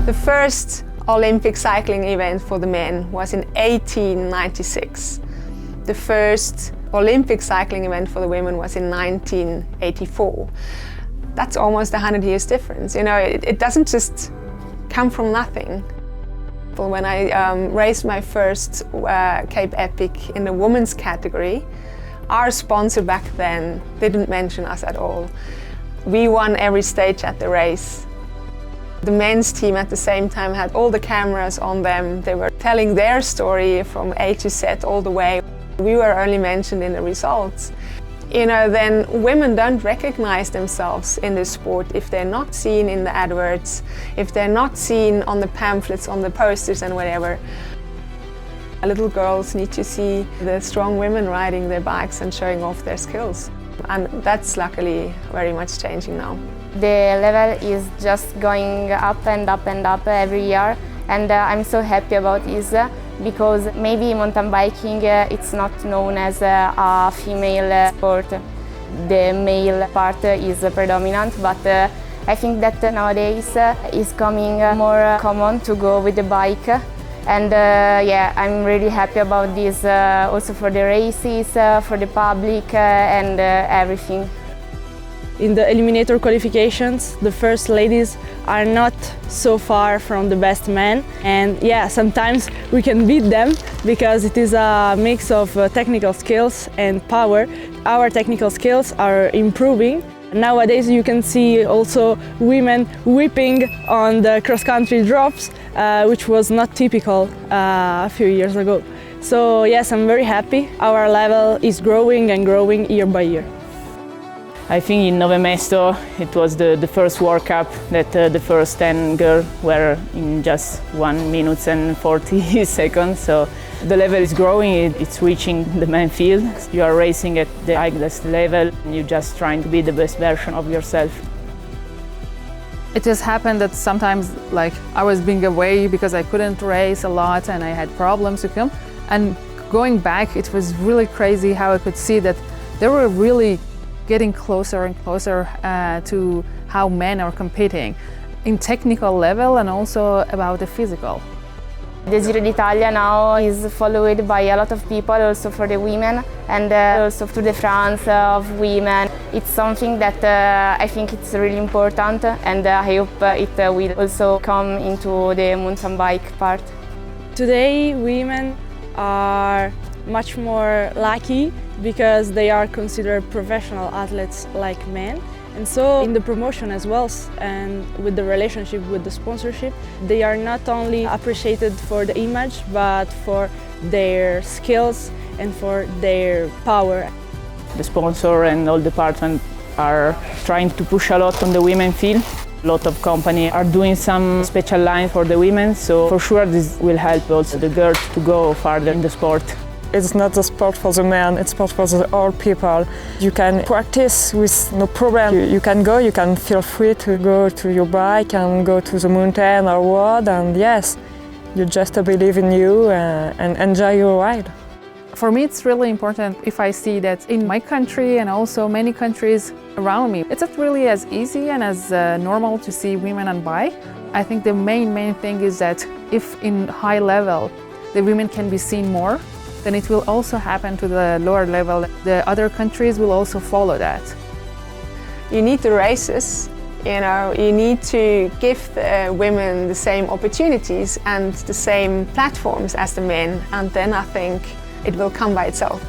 The first Olympic cycling event for the men was in 1896. The first Olympic cycling event for the women was in 1984. That's almost 100 years difference. You know, it doesn't just come from nothing. When I raced my first Cape Epic in the women's category, our sponsor back then didn't mention us at all. We won every stage at the race. The men's team at the same time had all the cameras on them. They were telling their story from A to Z all the way. We were only mentioned in the results. You know, then women don't recognize themselves in this sport if they're not seen in the adverts, if they're not seen on the pamphlets, on the posters and whatever. Little girls need to see the strong women riding their bikes and showing off their skills. And that's luckily very much changing now. The level is just going up and up and up every year, and I'm so happy about this because maybe mountain biking it's not known as a female sport. The male part is predominant, but I think that nowadays it's coming more common to go with the bike. And yeah, I'm really happy about this also for the races, for the public and everything. In the eliminator qualifications, the first ladies are not so far from the best men, and yeah, sometimes we can beat them because it is a mix of technical skills and power. Our technical skills are improving. Nowadays you can see also women whipping on the cross-country drops, which was not typical a few years ago. So yes, I'm very happy. Our level is growing and growing year by year. I think in Nove Mesto it was the first World Cup that the first 10 girls were in just 1 minute and 40 seconds. So the level is growing, it's reaching the main field. You are racing at the highest level and you're just trying to be the best version of yourself. It just happened that sometimes I was being away because I couldn't race a lot and I had problems with him. And going back, it was really crazy how I could see that they were really getting closer and closer to how men are competing in technical level and also about the physical. The Giro d'Italia now is followed by a lot of people, also for the women, and also Tour de France of women. It's something that I think it's really important, and I hope it will also come into the mountain bike part. Today, women are much more lucky because they are considered professional athletes like men. And so in the promotion as well, and with the relationship with the sponsorship, they are not only appreciated for the image, but for their skills and for their power. The sponsor and all departments are trying to push a lot on the women field. A lot of companies are doing some special line for the women, so for sure this will help also the girls to go farther in the sport. It's not a sport for the men, it's sport for all people. You can practice with no problem. You can go, you can feel free to go to your bike and go to the mountain or what, and yes, you just believe in you and enjoy your ride. For me, it's really important if I see that in my country and also many countries around me, it's not really as easy and as normal to see women on bike. I think the main thing is that if in high level the women can be seen more, then it will also happen to the lower level. The other countries will also follow that. You need the races, you know, you need to give the women the same opportunities and the same platforms as the men, and then I think it will come by itself.